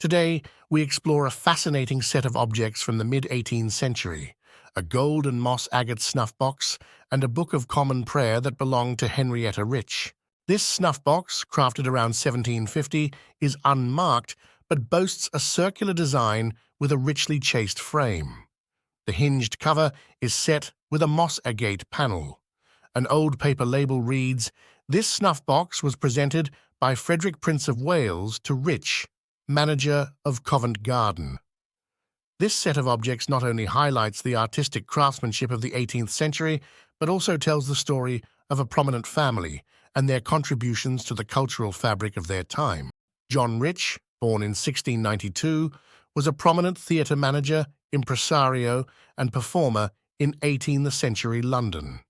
Today, we explore a fascinating set of objects from the mid-18th century, a gold and moss agate snuffbox and a book of common prayer that belonged to Henrietta Rich. This snuffbox, crafted around 1750, is unmarked but boasts a circular design with a richly chased frame. The hinged cover is set with a moss agate panel. An old paper label reads, "This snuffbox was presented by Frederick, Prince of Wales, to Rich, manager of Covent Garden." This set of objects not only highlights the artistic craftsmanship of the 18th century, but also tells the story of a prominent family and their contributions to the cultural fabric of their time. John Rich, born in 1692, was a prominent theatre manager, impresario, and performer in 18th century London.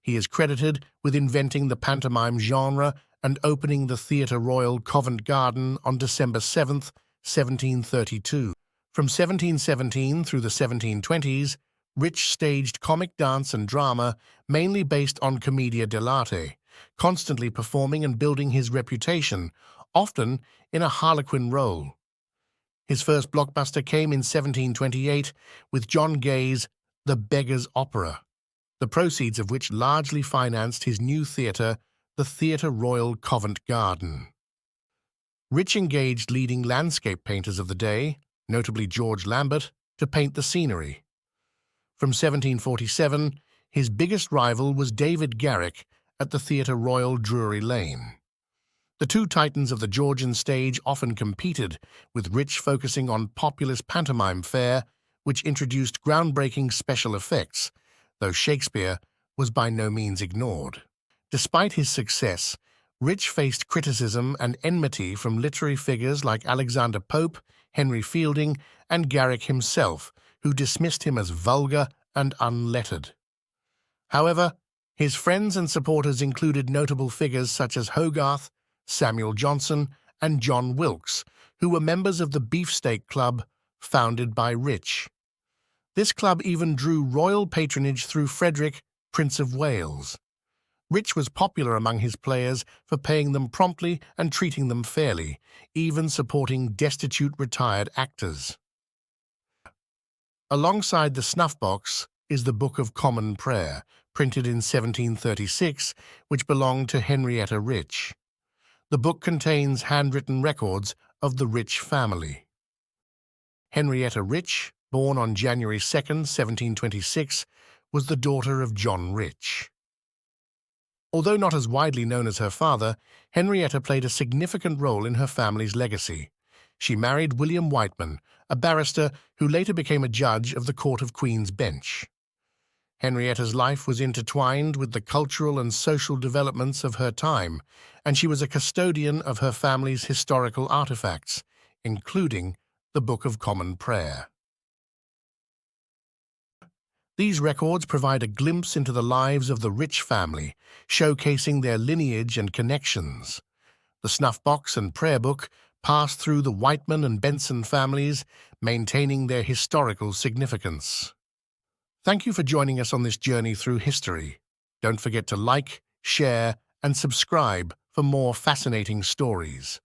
He is credited with inventing the pantomime genre and opening the Theatre Royal Covent Garden on December 7, 1732. From 1717 through the 1720s, Rich staged comic dance and drama, mainly based on commedia dell'arte, constantly performing and building his reputation, often in a harlequin role. His first blockbuster came in 1728 with John Gay's The Beggar's Opera, the proceeds of which largely financed his new theatre, the Theatre Royal Covent Garden. Rich engaged leading landscape painters of the day, notably George Lambert, to paint the scenery. From 1747, his biggest rival was David Garrick at the Theatre Royal, Drury Lane. The two titans of the Georgian stage often competed, with Rich focusing on populist pantomime fare, which introduced groundbreaking special effects, though Shakespeare was by no means ignored. Despite his success, Rich faced criticism and enmity from literary figures like Alexander Pope, Henry Fielding, and Garrick himself, who dismissed him as vulgar and unlettered. However, his friends and supporters included notable figures such as Hogarth, Samuel Johnson, and John Wilkes, who were members of the Beefsteak Club, founded by Rich. This club even drew royal patronage through Frederick, Prince of Wales. Rich was popular among his players for paying them promptly and treating them fairly, even supporting destitute retired actors. Alongside the snuffbox is the Book of Common Prayer, printed in 1736, which belonged to Henrietta Rich. The book contains handwritten records of the Rich family. Henrietta Rich, born on January 2, 1726, was the daughter of John Rich. Although not as widely known as her father, Henrietta played a significant role in her family's legacy. She married William Whiteman, a barrister who later became a judge of the Court of Queen's Bench. Henrietta's life was intertwined with the cultural and social developments of her time, and she was a custodian of her family's historical artifacts, including the Book of Common Prayer. These records provide a glimpse into the lives of the Rich family, showcasing their lineage and connections. The snuffbox and prayer book passed through the Whiteman and Benson families, maintaining their historical significance. Thank you for joining us on this journey through history. Don't forget to like, share, and subscribe for more fascinating stories.